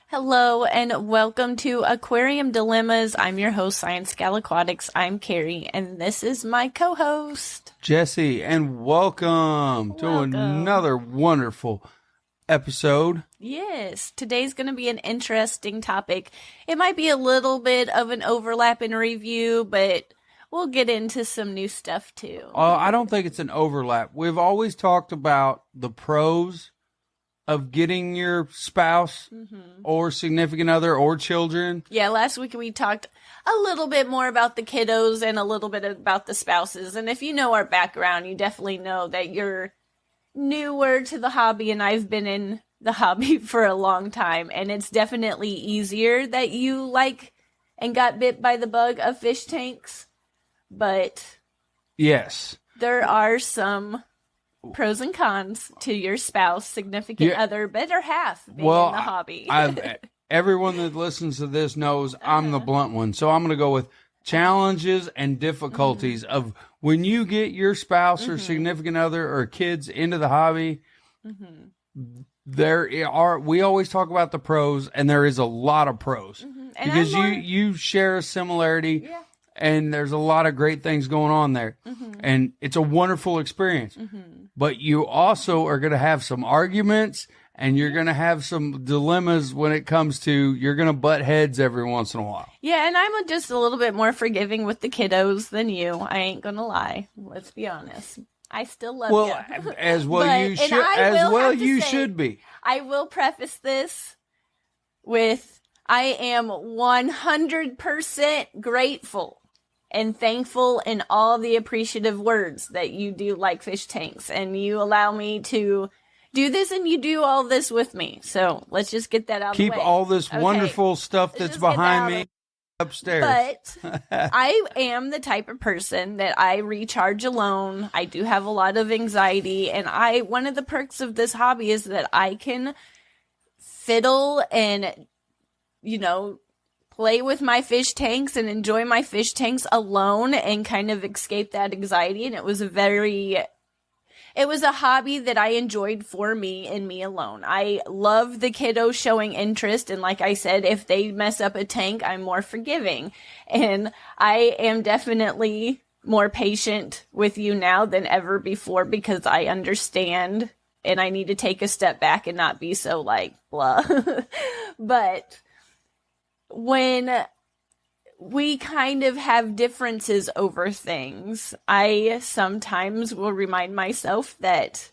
Hello and welcome to Aquarium Dilemmas. I'm your host, ScienceGal Aquatics. I'm Kerri, and this is my co-host, Jesse, and welcome to another wonderful episode. Yes, today's going to be an interesting topic. It might be a little bit of an overlap in review, but we'll get into some new stuff too. I don't think it's an overlap. We've always talked about the pros of getting your spouse or significant other or children. Yeah, last week we talked a little bit more about the kiddos and a little bit about the spouses. And if you know our background, you definitely know that you're newer to the hobby, and I've been in the hobby for a long time. And it's definitely easier that you like and got bit by the bug of fish tanks. But yes, there are some pros and cons to your spouse, significant other, better half being in the hobby. Everyone that listens to this knows I'm the blunt one. So I'm going to go with challenges and difficulties of when you get your spouse or significant other or kids into the hobby. We always talk about the pros, and there is a lot of pros because you share a similarity. Yeah. And there's a lot of great things going on there. And it's a wonderful experience. But you also are going to have some arguments, and you're going to have some dilemmas when it comes to, you're going to butt heads every once in a while. Yeah, and I'm just a little bit more forgiving with the kiddos than you. I ain't going to lie. Let's be honest. I still love you. Well, as well you should. As well you should be. I will preface this with, I am 100% grateful and thankful in all the appreciative words that you do like fish tanks, and you allow me to do this, and you do all this with me. So let's just get that out of the way. Keep all this wonderful stuff that's behind me upstairs. But I am the type of person that I recharge alone. I do have a lot of anxiety, and one of the perks of this hobby is that I can fiddle and, play with my fish tanks and enjoy my fish tanks alone and kind of escape that anxiety. And it was a hobby that I enjoyed for me and me alone. I love the kiddos showing interest. And like I said, if they mess up a tank, I'm more forgiving. And I am definitely more patient with you now than ever before, because I understand and I need to take a step back and not be so blah. But when we kind of have differences over things, I sometimes will remind myself that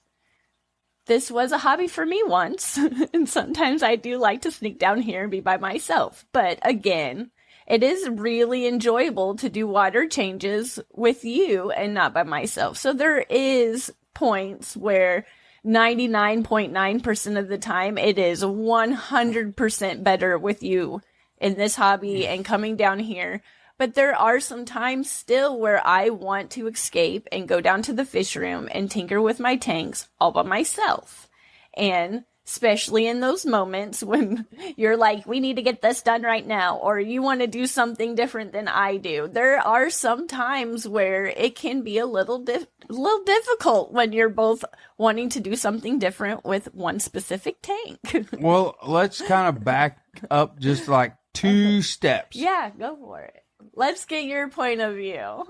this was a hobby for me once. And sometimes I do like to sneak down here and be by myself. But again, it is really enjoyable to do water changes with you and not by myself. So there is points where 99.9% of the time it is 100% better with you in this hobby and coming down here. But there are some times still where I want to escape and go down to the fish room and tinker with my tanks all by myself. And especially in those moments when you're like, we need to get this done right now, or you want to do something different than I do. There are some times where it can be a little difficult when you're both wanting to do something different with one specific tank. Well, let's kind of back up just like 2 steps. Yeah, go for it. Let's get your point of view.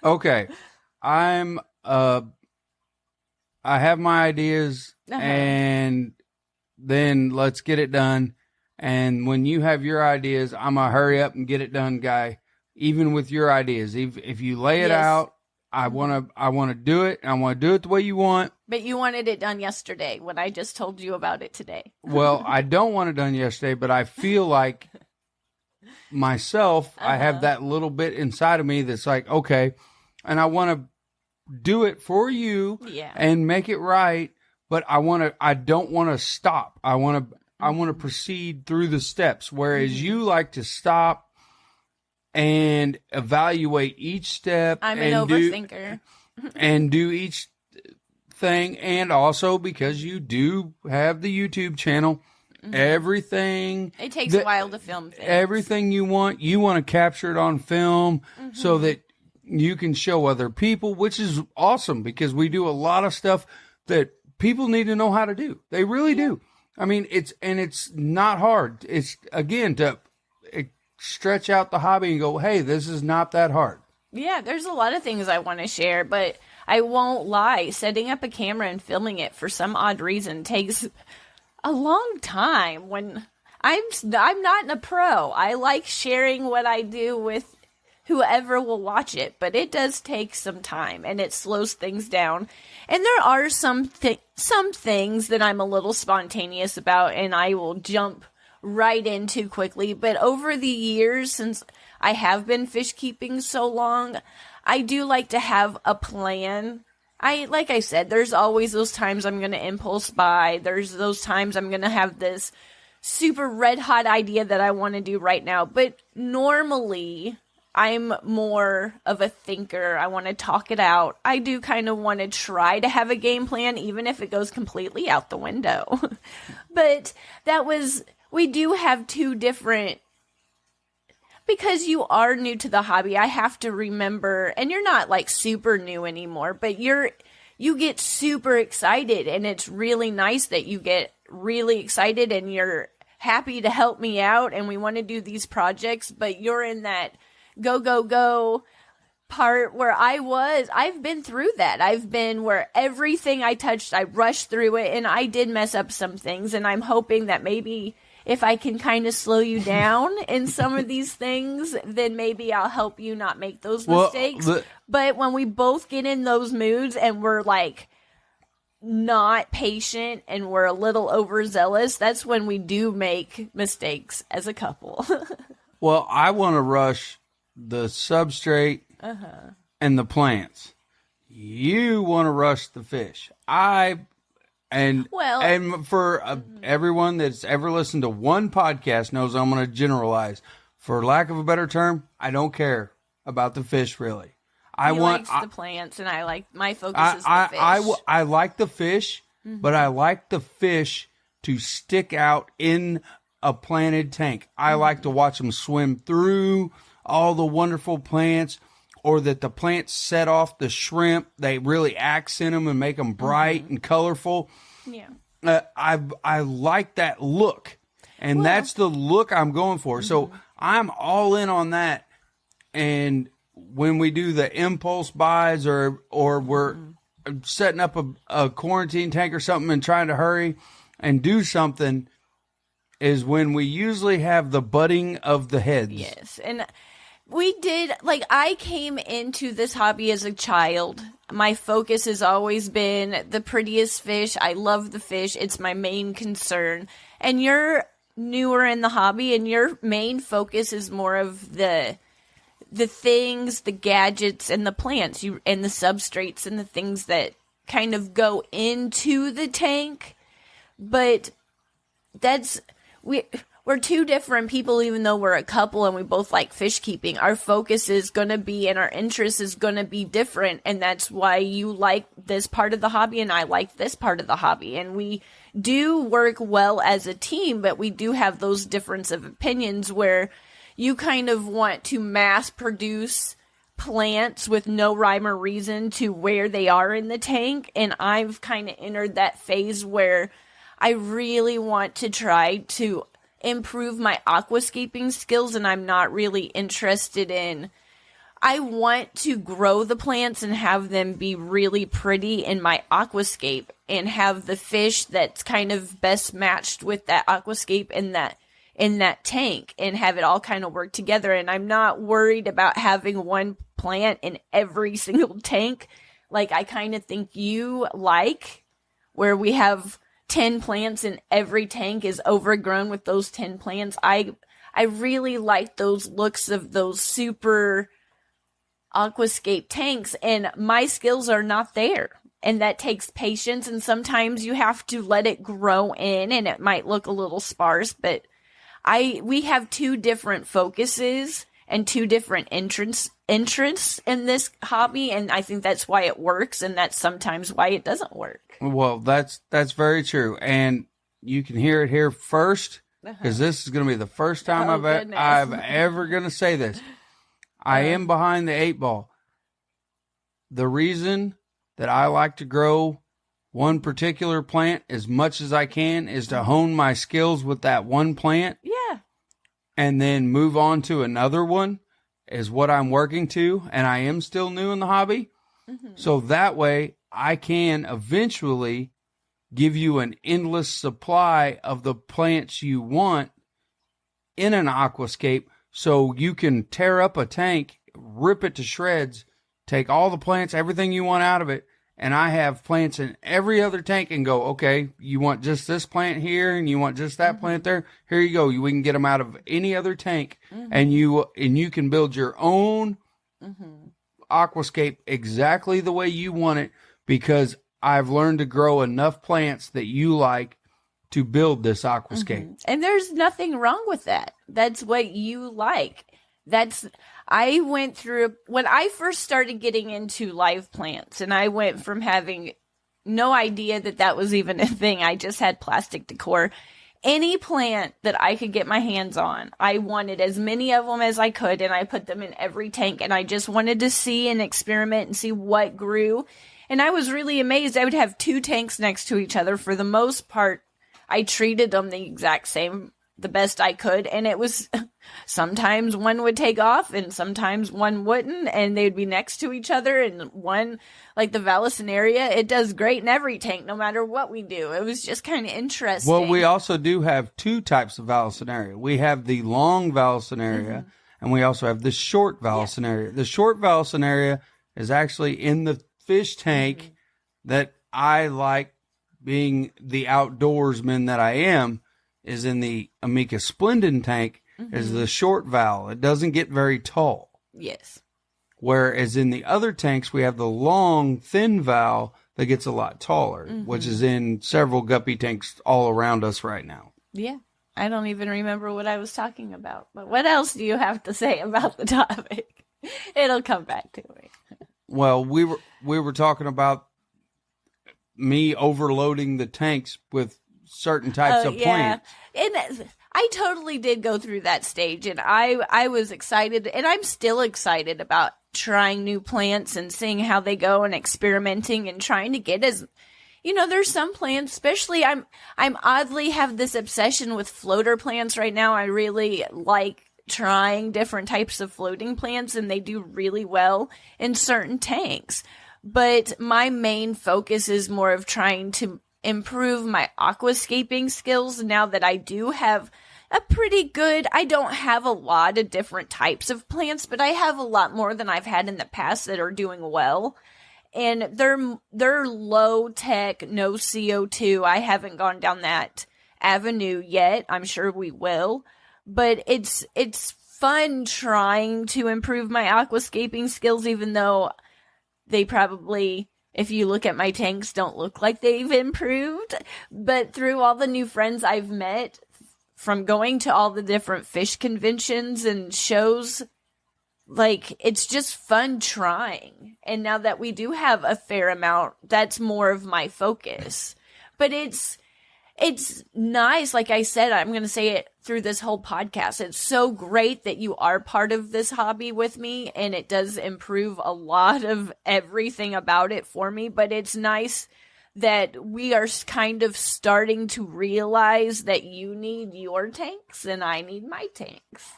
Okay. I have my ideas, and then let's get it done. And when you have your ideas, I'm a hurry up and get it done guy. Even with your ideas, if you lay it out, I want to do it, and I want to do it the way you want. But you wanted it done yesterday when I just told you about it today. Well, I don't want it done yesterday, but I feel like myself, I have that little bit inside of me that's like, okay, and I want to do it for you and make it right, but I don't want to stop. I want to proceed through the steps, whereas you like to stop and evaluate each step. I'm an overthinker. And do each thing, and also because you do have the YouTube channel, everything. It takes a while to film things. Everything you want to capture it on film so that you can show other people, which is awesome because we do a lot of stuff that people need to know how to do. They really do. I mean, it's not hard. It's, again, to stretch out the hobby and go, hey, this is not that hard. Yeah, there's a lot of things I want to share, but I won't lie. Setting up a camera and filming it for some odd reason takes a long time when I'm not a pro. I like sharing what I do with whoever will watch it, but it does take some time and it slows things down. And there are some things that I'm a little spontaneous about and I will jump right into quickly. But over the years, since I have been fish keeping so long, I do like to have a plan. Like I said, there's always those times I'm going to impulse buy. There's those times I'm going to have this super red hot idea that I want to do right now. But normally I'm more of a thinker. I want to talk it out. I do kind of want to try to have a game plan, even if it goes completely out the window. But we do have two different, because you are new to the hobby, I have to remember, and you're not like super new anymore, but you get super excited, and it's really nice that you get really excited and you're happy to help me out and we want to do these projects, but you're in that go, go, go part where I've been through that. I've been where everything I touched, I rushed through it, and I did mess up some things, and I'm hoping that maybe if I can kind of slow you down in some of these things, then maybe I'll help you not make those mistakes. But when we both get in those moods and we're like not patient and we're a little overzealous, that's when we do make mistakes as a couple. Well, I want to rush the substrate and the plants. You want to rush the fish. And for everyone that's ever listened to one podcast knows I'm going to generalize. For lack of a better term, I don't care about the fish really. He likes the plants, and I like my focus is the fish. I like the fish, but I like the fish to stick out in a planted tank. I like to watch them swim through all the wonderful plants, or that the plants set off the shrimp. They really accent them and make them bright and colorful. Yeah. I like that look, and that's the look I'm going for. So I'm all in on that. And when we do the impulse buys or we're setting up a quarantine tank or something and trying to hurry and do something, is when we usually have the butting of the heads. Yes. And I came into this hobby as a child. My focus has always been the prettiest fish. I love the fish. It's my main concern. And you're newer in the hobby, and your main focus is more of the things, the gadgets, and the plants, and the substrates, and the things that kind of go into the tank. But we're two different people, even though we're a couple and we both like fish keeping. Our focus is going to be, and our interest is going to be different. And that's why you like this part of the hobby and I like this part of the hobby. And we do work well as a team, but we do have those difference of opinions where you kind of want to mass produce plants with no rhyme or reason to where they are in the tank. And I've kind of entered that phase where I really want to try to improve my aquascaping skills, and I'm not really interested in, I want to grow the plants and have them be really pretty in my aquascape and have the fish that's kind of best matched with that aquascape in that tank and have it all kind of work together. And I'm not worried about having one plant in every single tank. Like I kind of think you like, where we have 10 plants and every tank is overgrown with those 10 plants. I really like those looks of those super aquascape tanks, and my skills are not there. And that takes patience, and sometimes you have to let it grow in, and it might look a little sparse, but we have two different focuses and two different interests in this hobby, and I think that's why it works, and that's sometimes why it doesn't work. Well, that's very true, and you can hear it here first, because this is going to be the first time I've ever going to say this. I am behind the 8 ball. The reason that I like to grow one particular plant as much as I can, is to hone my skills with that one plant. Yeah. And then move on to another one is what I'm working to. And I am still new in the hobby. Mm-hmm. So that way I can eventually give you an endless supply of the plants you want in an aquascape, so you can tear up a tank, rip it to shreds, take all the plants, everything you want out of it, and I have plants in every other tank and go, okay, you want just this plant here and you want just that plant there? Here you go. We can get them out of any other tank, and you can build your own aquascape exactly the way you want it, because I've learned to grow enough plants that you like to build this aquascape. And there's nothing wrong with that. That's what you like. I went through, when I first started getting into live plants, and I went from having no idea that was even a thing. I just had plastic decor. Any plant that I could get my hands on, I wanted as many of them as I could, and I put them in every tank, and I just wanted to see and experiment and see what grew. And I was really amazed. I would have 2 tanks next to each other. For the most part, I treated them the exact same, the best I could. And it was, sometimes one would take off and sometimes one wouldn't. And they'd be next to each other. And one, like the Vallisneria, it does great in every tank, no matter what we do. It was just kind of interesting. Well, we also do have 2 types of Vallisneria. We have the long Vallisneria, and we also have the short Vallisneria. The short Vallisneria is actually in the fish tank that I like, being the outdoorsman that I am, is in the Amica Splendid tank, is the short val. It doesn't get very tall. Yes. Whereas in the other tanks, we have the long, thin val that gets a lot taller, which is in several guppy tanks all around us right now. Yeah. I don't even remember what I was talking about. But what else do you have to say about the topic? It'll come back to me. Well, we were talking about me overloading the tanks with certain types of plants. And I totally did go through that stage, and I was excited, and I'm still excited about trying new plants and seeing how they go and experimenting and trying to get as, there's some plants, especially I'm oddly have this obsession with floater plants right now. I really like trying different types of floating plants, and they do really well in certain tanks. But my main focus is more of trying to improve my aquascaping skills now that I do have a pretty good, I don't have a lot of different types of plants, but I have a lot more than I've had in the past that are doing well. And they're low tech, no CO2. I haven't gone down that avenue yet. I'm sure we will. But it's fun trying to improve my aquascaping skills, even though they probably, if you look at my tanks, don't look like they've improved. But through all the new friends I've met from going to all the different fish conventions and shows, like, it's just fun trying. And now that we do have a fair amount, that's more of my focus. But it's nice. Like I said, I'm going to say it through this whole podcast. It's so great that you are part of this hobby with me, and it does improve a lot of everything about it for me. But it's nice that we are kind of starting to realize that you need your tanks and I need my tanks.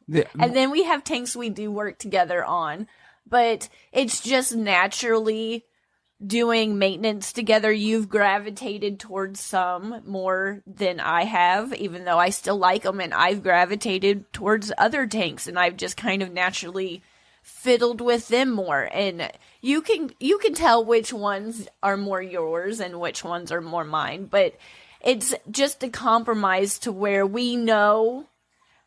Yeah. And then we have tanks we do work together on, but it's just naturally doing maintenance together. You've gravitated towards some more than I have, even though I still like them, and I've gravitated towards other tanks, and I've just kind of naturally fiddled with them more. And you can tell which ones are more yours and which ones are more mine, but it's just a compromise to where we know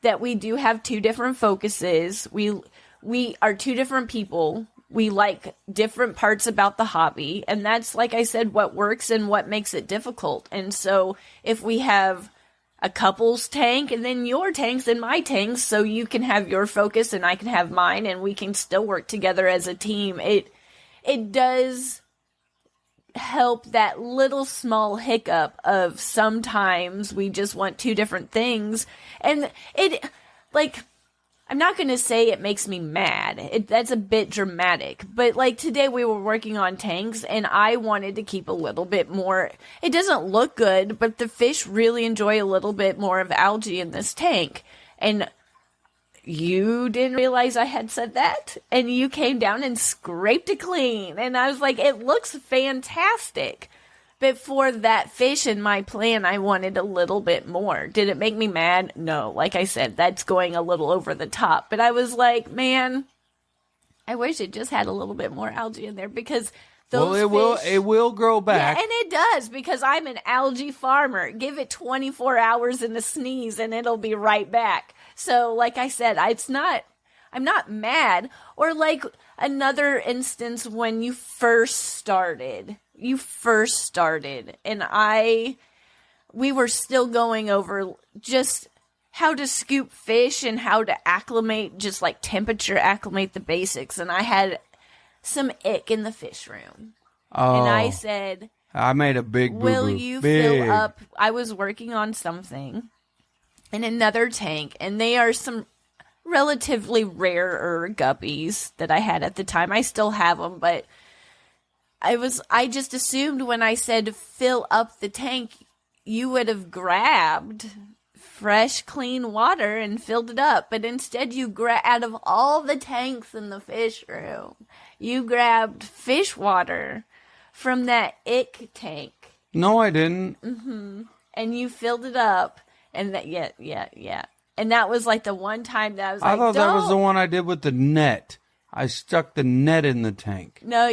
that we do have 2 different focuses. We are 2 different people. We like different parts about the hobby, and that's, like I said, what works and what makes it difficult. And so if we have a couple's tank and then your tanks and my tanks, so you can have your focus and I can have mine, and we can still work together as a team, it does help that little small hiccup of sometimes we just want 2 different things. And it, like, I'm not going to say it makes me mad. That's a bit dramatic. But like today we were working on tanks and I wanted to keep a little bit more. It doesn't look good, but the fish really enjoy a little bit more of algae in this tank. And you didn't realize I had said that. And you came down and scraped it clean. And I was like, it looks fantastic. But for that fish in my plan, I wanted a little bit more. Did it make me mad? No. Like I said, that's going a little over the top. But I was like, man, I wish it just had a little bit more algae in there because those it will grow back. Yeah, and it does because I'm an algae farmer. Give it 24 hours in a sneeze and it'll be right back. So like I said, I'm not mad. Or like another instance when you first started and we were still going over just how to scoop fish and how to acclimate, just like temperature acclimate the basics. And I had some ick in the fish room. Oh, and I said, I made a big boo-boo. Will you fill up? I was working on something in another tank, and they are some relatively rarer guppies that I had at the time. I still have them, but I just assumed when I said fill up the tank, you would have grabbed fresh, clean water and filled it up. But instead you out of all the tanks in the fish room, you grabbed fish water from that ick tank. No, I didn't. Mm-hmm. And you filled it up. And that, yeah. And that was like the one time that I was like, I thought that was the one I did with the net. I stuck the net in the tank. No,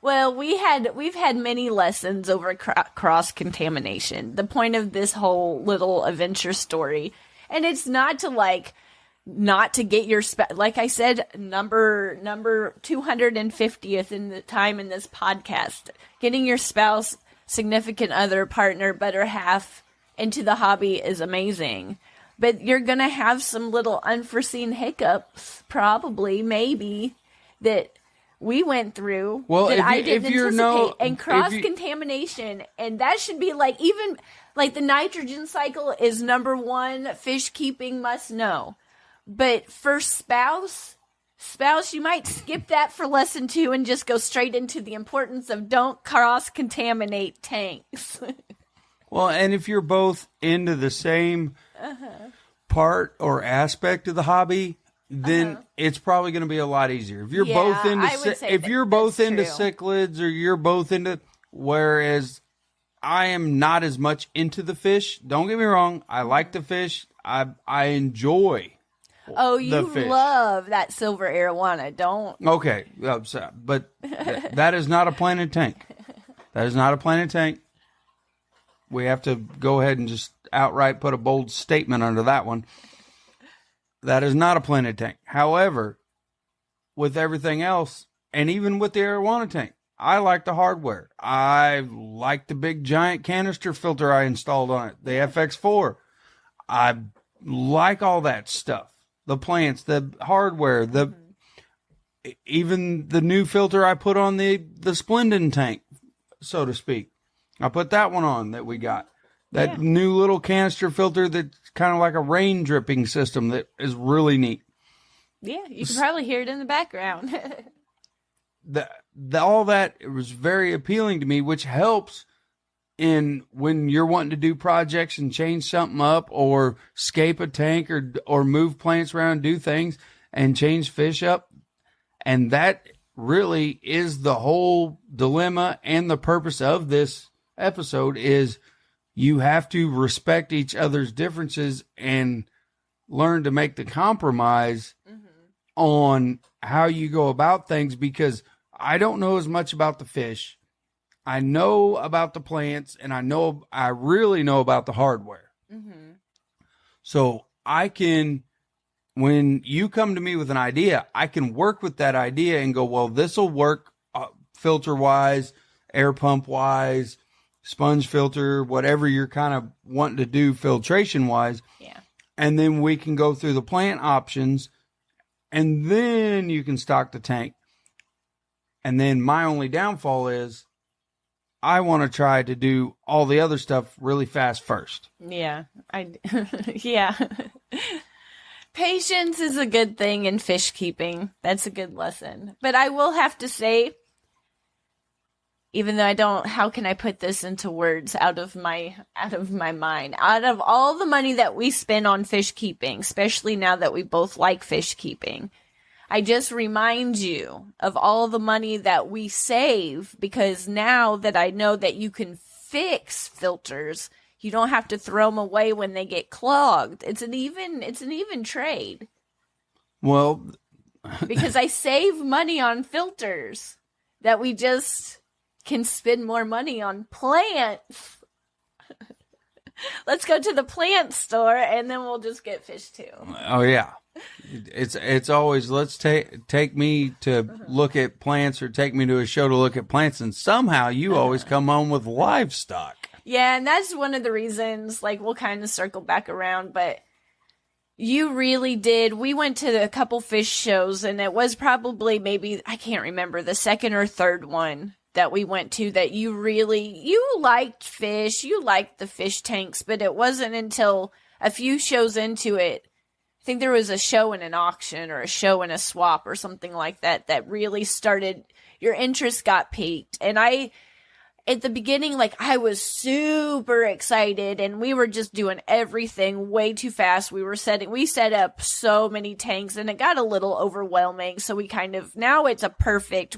we've had many lessons over cross-contamination. The point of this whole little adventure story, and it's not to get your, like I said, number 250th in the time in this podcast, getting your spouse, significant other, partner, better half into the hobby is amazing. But you're going to have some little unforeseen hiccups, probably, maybe, that we went through that I didn't anticipate. And cross-contamination, and that should be like, even, like the nitrogen cycle is number one, fish keeping must know. But for spouse, you might skip that for lesson 2 and just go straight into the importance of don't cross-contaminate tanks. Well, and if you're both into the same part or aspect of the hobby, then it's probably going to be a lot easier. If you're both into cichlids, or you're both into, whereas I am not as much into the fish. Don't get me wrong, I like the fish. I enjoy. Oh, you love that silver arowana, don't? Okay, but that is not a planted tank. That is not a planted tank. We have to go ahead and just outright put a bold statement under that one. That is not a planted tank. However, with everything else, and even with the arowana tank, I like the hardware. I like the big giant canister filter I installed on it, the FX4. I like all that stuff. The plants, the hardware, even the new filter I put on the Splendid tank, so to speak. I put that one on that we got. That new little canister filter that's kind of like a rain dripping system that is really neat. Yeah, you can probably hear it in the background. All that, it was very appealing to me, which helps in when you're wanting to do projects and change something up or scape a tank or move plants around, do things and change fish up. And that really is the whole dilemma and the purpose of this episode is you have to respect each other's differences and learn to make the compromise on how you go about things, because I don't know as much about the fish. I know about the plants, and I really know about the hardware. So I can, when you come to me with an idea, I can work with that idea and go, well, this will work filter wise, air pump wise, sponge filter, whatever you're kind of wanting to do filtration wise. Yeah. And then we can go through the plant options, and then you can stock the tank. And then my only downfall is I want to try to do all the other stuff really fast first. Yeah. Yeah. Patience is a good thing in fish keeping. That's a good lesson. But I will have to say, even though I don't, how can I put this into words out of my mind? Out of all the money that we spend on fish keeping, especially now that we both like fish keeping, I just remind you of all the money that we save, because now that I know that you can fix filters, you don't have to throw them away when they get clogged. It's an even trade. Well, because I save money on filters that we just can spend more money on plants. Let's go to the plant store and then we'll just get fish too. Oh yeah. It's always, let's take me to look at plants, or take me to a show to look at plants, and somehow you always come home with livestock. Yeah, and that's one of the reasons, like, we'll kind of circle back around, but you really did. We went to a couple fish shows, and it was probably maybe, I can't remember, the second or third one that we went to that you liked fish, you liked the fish tanks, but it wasn't until a few shows into it, I think there was a show and an auction or a show and a swap or something like that, that really started, your interest got piqued. And at the beginning, like, I was super excited, and we were just doing everything way too fast. We set up so many tanks, and it got a little overwhelming. So now it's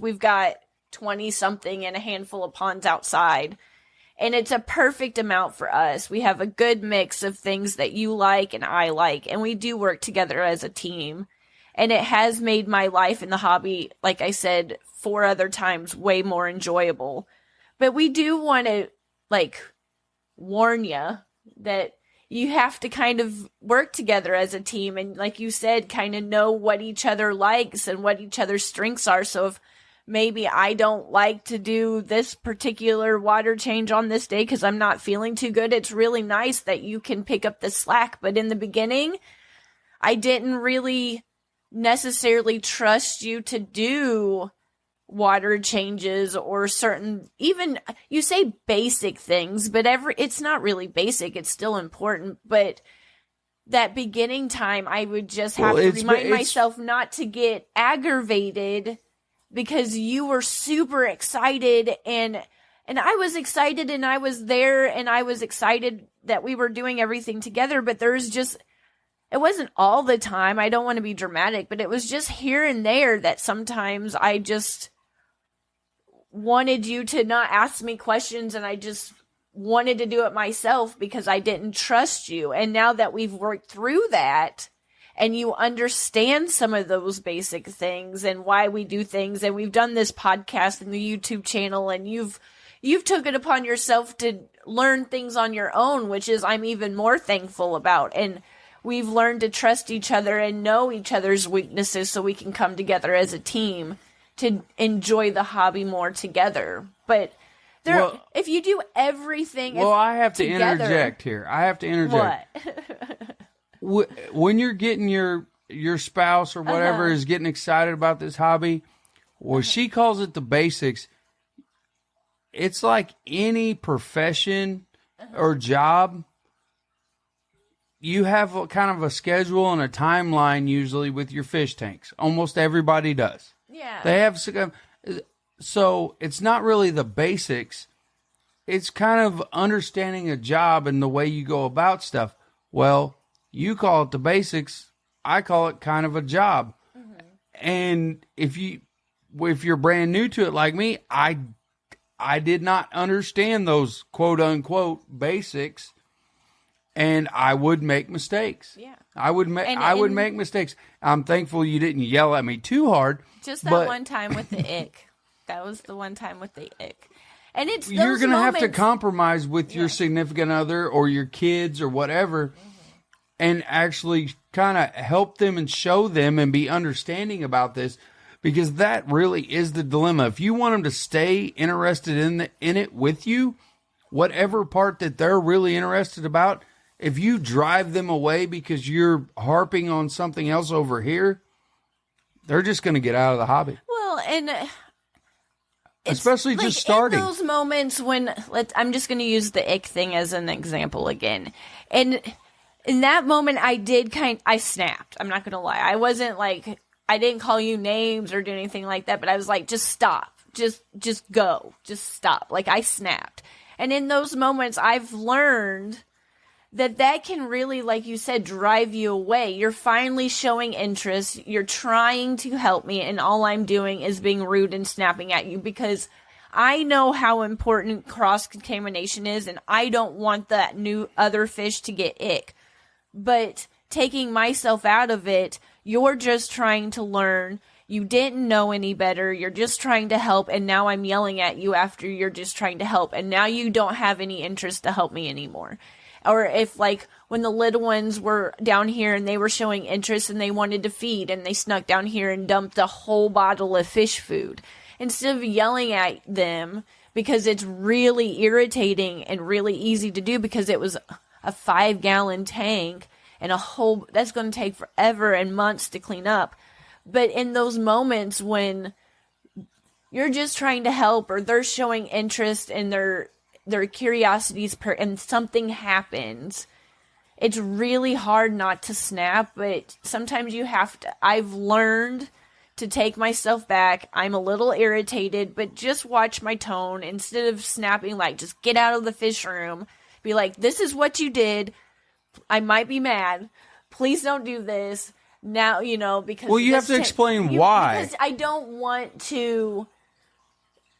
we've got 20 something and a handful of ponds outside. And it's a perfect amount for us. We have a good mix of things that you like and I like, and we do work together as a team. And it has made my life in the hobby, like I said 4 other times, way more enjoyable. But we do want to, like, warn you that you have to kind of work together as a team. And like you said, kind of know what each other likes and what each other's strengths are. So if maybe I don't like to do this particular water change on this day because I'm not feeling too good, it's really nice that you can pick up the slack. But in the beginning, I didn't really necessarily trust you to do water changes or certain, even, you say basic things, but it's not really basic, it's still important. But that beginning time, I would just have to remind myself not to get aggravated, because you were super excited, and I was excited, and I was there, and I was excited that we were doing everything together. But it wasn't all the time. I don't want to be dramatic, but it was just here and there that sometimes I just wanted you to not ask me questions, and I just wanted to do it myself because I didn't trust you. And now that we've worked through that, and you understand some of those basic things and why we do things, and we've done this podcast and the YouTube channel, and you've took it upon yourself to learn things on your own, which is I'm even more thankful about. And we've learned to trust each other and know each other's weaknesses so we can come together as a team to enjoy the hobby more together. But if you do everything I have to together, interject here. I have to interject. What? When you're getting your spouse or whatever is getting excited about this hobby, she calls it the basics. It's like any profession or job. You have kind of a schedule and a timeline usually with your fish tanks. Almost everybody does. Yeah. They have, so it's not really the basics. It's kind of understanding a job and the way you go about stuff. Well, you call it the basics. I call it kind of a job. Mm-hmm. And if you're brand new to it like me, I did not understand those quote unquote basics, and I would make mistakes. Yeah. I would make mistakes. I'm thankful you didn't yell at me too hard. Just that one time with the ick. That was the one time with the ick. And it's those you're going to have to moments. compromise with your significant other or your kids or whatever, and actually kind of help them and show them and be understanding about this, because that really is the dilemma. If you want them to stay interested in it with you, whatever part that they're really interested about, if you drive them away because you're harping on something else over here, they're just going to get out of the hobby. Well, and especially just starting. In those moments when I'm just going to use the ick thing as an example again. And in that moment, I snapped. I'm not going to lie. I wasn't like, I didn't call you names or do anything like that, but I was like, just stop. Just go. Just stop. Like, I snapped. And in those moments, I've learned that can really, like you said, drive you away. You're finally showing interest. You're trying to help me, and all I'm doing is being rude and snapping at you because I know how important cross-contamination is, and I don't want that new other fish to get ick. But taking myself out of it, you're just trying to learn. You didn't know any better. You're just trying to help, and now I'm yelling at you after you're just trying to help, and now you don't have any interest to help me anymore. Or if, like, when the little ones were down here and they were showing interest and they wanted to feed and they snuck down here and dumped a whole bottle of fish food. Instead of yelling at them, because it's really irritating and really easy to do because it was a 5-gallon tank and that's going to take forever and months to clean up. But in those moments when you're just trying to help or they're showing interest in their curiosities and something happens, it's really hard not to snap, but sometimes you have to. I've learned to take myself back. I'm a little irritated, but just watch my tone instead of snapping, like, just get out of the fish room. Be like, this is what you did. I might be mad. Please don't do this now, because... Well, you have to explain why. Because I don't want to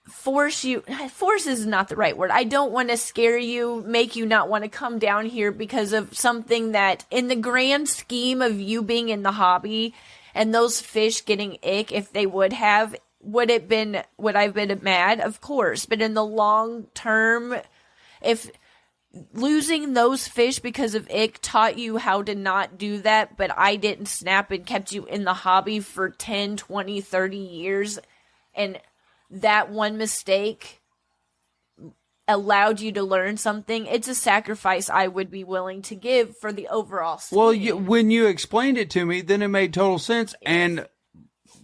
force you. Force is not the right word. I don't want to scare you, make you not want to come down here because of something that, in the grand scheme of you being in the hobby and those fish getting ick, if they would it been, would I've been mad? Of course. But in the long term, if losing those fish because of ick taught you how to not do that, but I didn't snap and kept you in the hobby for 10, 20, 30 years, and that one mistake allowed you to learn something, it's a sacrifice I would be willing to give for the overall scheme. Well, when you explained it to me, then it made total sense. Yes. And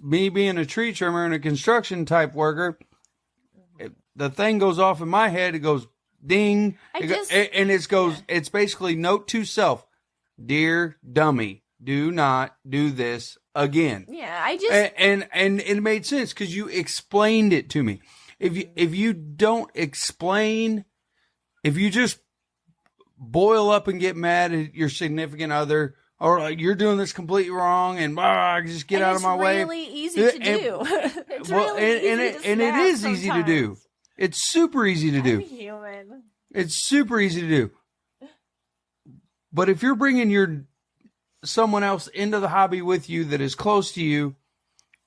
me being a tree trimmer and a construction type worker, the thing goes off in my head. It goes ding. It's basically note to self: dear dummy, do not do this again. Yeah, and it made sense because you explained it to me. If you don't explain, if you just boil up and get mad at your significant other, or like, you're doing this completely wrong, and just get out of my way. It's really easy to do. It is easy to do. It's super easy to do. I'm human. It's super easy to do. But if you're bringing someone else into the hobby with you that is close to you,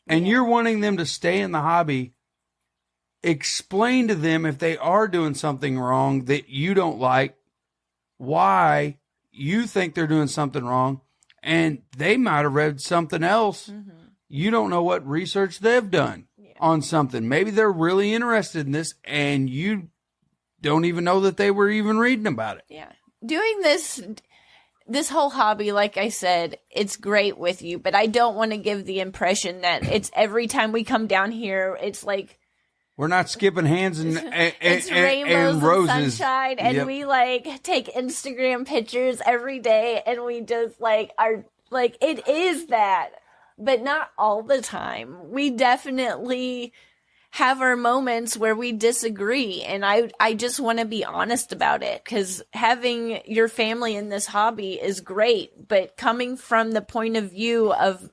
and you're wanting them to stay in the hobby, explain to them if they are doing something wrong that you don't like, why you think they're doing something wrong, and they might have read something else. Mm-hmm. You don't know what research they've done on something. Maybe they're really interested in this, and you don't even know that they were even reading about it. Yeah. Doing this whole hobby, like I said, it's great with you, but I don't want to give the impression that it's every time we come down here, it's like... We're not skipping hands and it's rainbows and roses. And sunshine, and we take Instagram pictures every day, and we just are it is that, but not all the time. We definitely have our moments where we disagree, and I just want to be honest about it, because having your family in this hobby is great, but coming from the point of view of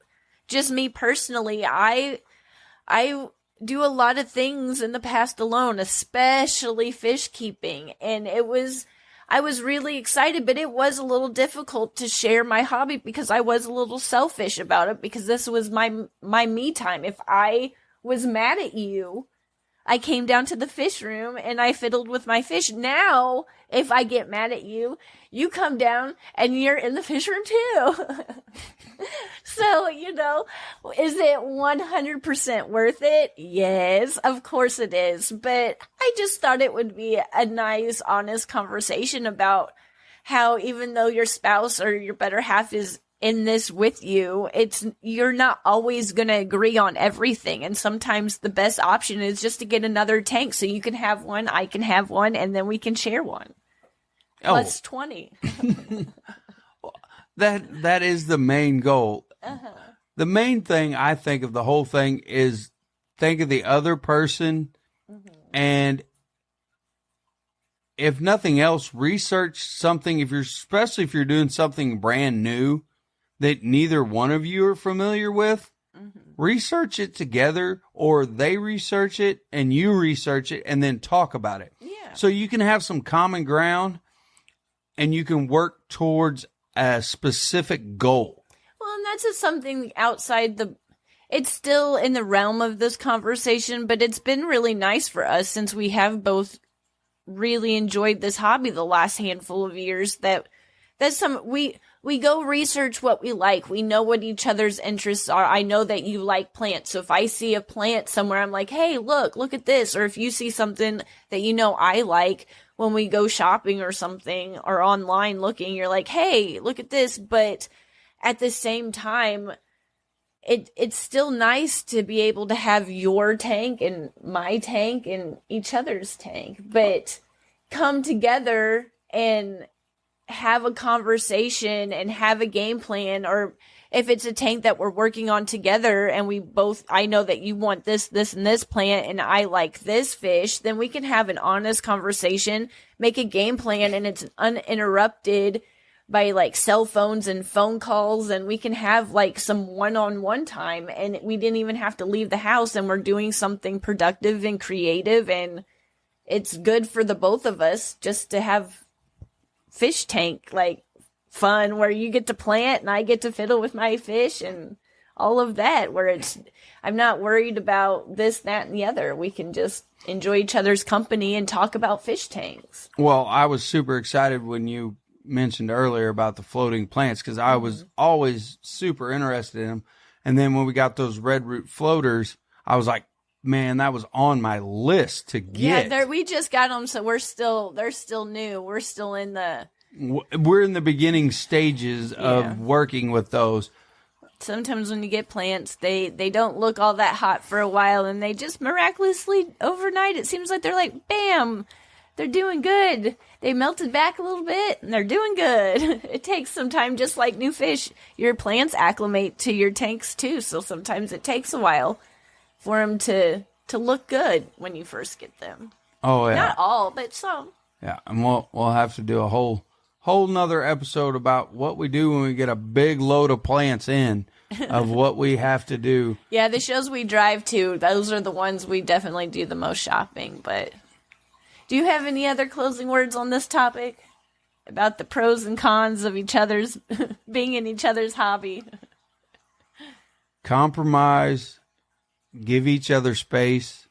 just me personally, I do a lot of things in the past alone, especially fish keeping. And I was really excited, but it was a little difficult to share my hobby because I was a little selfish about it, because this was my me time. If I was mad at you, I came down to the fish room and I fiddled with my fish. Now, if I get mad at you, you come down and you're in the fish room too. So, is it 100% worth it? Yes, of course it is. But I just thought it would be a nice, honest conversation about how, even though your spouse or your better half is in this with you, you're not always going to agree on everything. And sometimes the best option is just to get another tank so you can have one, I can have one, and then we can share one. Plus 20. that is the main goal. The main thing I think of the whole thing is think of the other person, and if nothing else, research something. Especially if you're doing something brand new that neither one of you are familiar with, research it together, or they research it and you research it, and then talk about it. Yeah. So you can have some common ground, and you can work towards a specific goal. Well, and that's just something outside it's still in the realm of this conversation, but it's been really nice for us since we have both really enjoyed this hobby the last handful of years we go research what we like. We know what each other's interests are. I know that you like plants. So if I see a plant somewhere, I'm like, hey, look at this. Or if you see something that you know I like, when we go shopping or something or online looking, you're like, hey, look at this. But at the same time, it's still nice to be able to have your tank and my tank and each other's tank, but come together and have a conversation and have a game plan. Or if it's a tank that we're working on together and I know that you want this, and this plant, and I like this fish, then we can have an honest conversation, make a game plan, and it's uninterrupted by like cell phones and phone calls, and we can have like some one-on-one time, and we didn't even have to leave the house, and we're doing something productive and creative, and it's good for the both of us just to have fish tank like fun where you get to plant and I get to fiddle with my fish and all of that, where I'm not worried about this, that, and the other. We can just enjoy each other's company and talk about fish tanks. Well, I was super excited when you mentioned earlier about the floating plants, because I was always super interested in them. And then when we got those red root floaters, I was like, man, that was on my list to get. Yeah, we just got them, so they're still new. We're still in the beginning stages of working with those. Sometimes when you get plants, they don't look all that hot for a while, and they just miraculously overnight, it seems like they're like, bam, they're doing good. They melted back a little bit, and they're doing good. It takes some time, just like new fish. Your plants acclimate to your tanks too, so sometimes it takes a while for them to look good when you first get them. Oh, yeah. Not all, but some. Yeah, and we'll have to do a whole nother episode about what we do when we get a big load of plants in, of what we have to do. Yeah, the shows we drive to, those are the ones we definitely do the most shopping. But do you have any other closing words on this topic? About the pros and cons of being in each other's hobby? Compromise. Give each other space,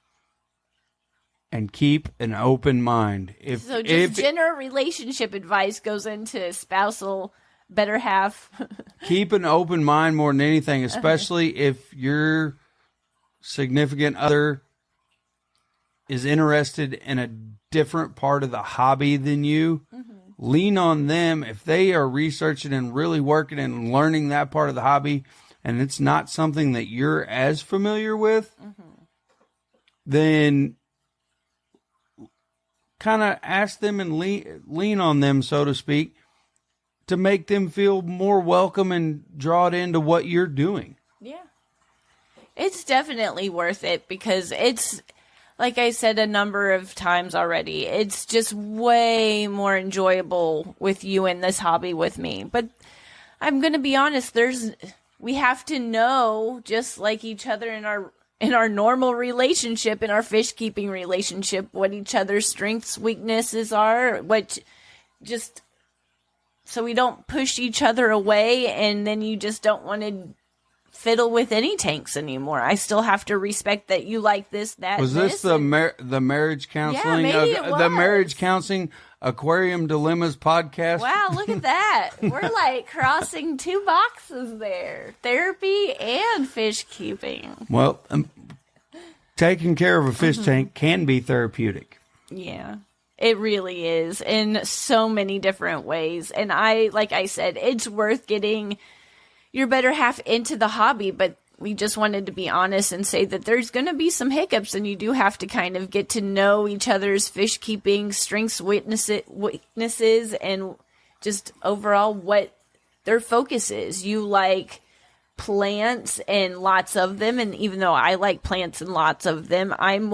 and keep an open mind. If general relationship advice goes into spousal better half. Keep an open mind more than anything, especially if your significant other is interested in a different part of the hobby than you. Lean on them. If they are researching and really working and learning that part of the hobby, and it's not something that you're as familiar with, then kind of ask them and lean on them, so to speak, to make them feel more welcome and draw it into what you're doing. Yeah. It's definitely worth it, because it's, like I said a number of times already, it's just way more enjoyable with you in this hobby with me. But I'm going to be honest, we have to know, just like each other in our normal relationship, in our fish keeping relationship, what each other's strengths, weaknesses are, so we don't push each other away, and then you just don't want to fiddle with any tanks anymore. I still have to respect that you like this, that. Was this the marriage counseling? Yeah, maybe it was. The marriage counseling Aquarium Dilemmas podcast. Wow, look at that. We're like crossing two boxes there. Therapy and fish keeping. Well, taking care of a fish tank can be therapeutic. Yeah, it really is, in so many different ways. And like I said, it's worth getting your better half into the hobby, but we just wanted to be honest and say that there's going to be some hiccups, and you do have to kind of get to know each other's fish keeping strengths, weaknesses, and just overall what their focus is. You like plants and lots of them, and even though I like plants and lots of them, I'm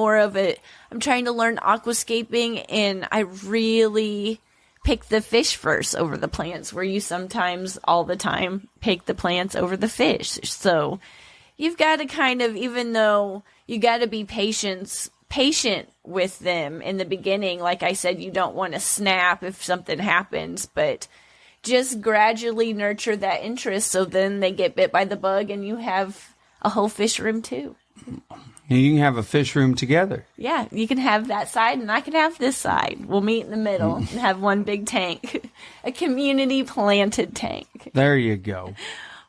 trying to learn aquascaping, and I really pick the fish first over the plants, where you sometimes all the time pick the plants over the fish. So you've got to kind of, even though you got to be patient with them in the beginning, like I said, you don't want to snap if something happens, but just gradually nurture that interest, so then they get bit by the bug and you have a whole fish room too. You can have a fish room together. Yeah, you can have that side and I can have this side. We'll meet in the middle and have one big tank, a community planted tank. There you go.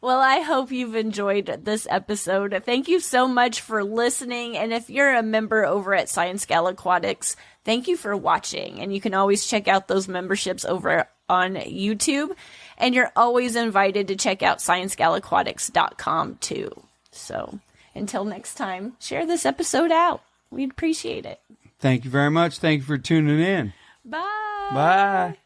Well, I hope you've enjoyed this episode. Thank you so much for listening. And if you're a member over at ScienceGal Aquatics, thank you for watching. And you can always check out those memberships over on YouTube. And you're always invited to check out ScienceGalAquatics.com too. So until next time, share this episode out. We'd appreciate it. Thank you very much. Thank you for tuning in. Bye. Bye.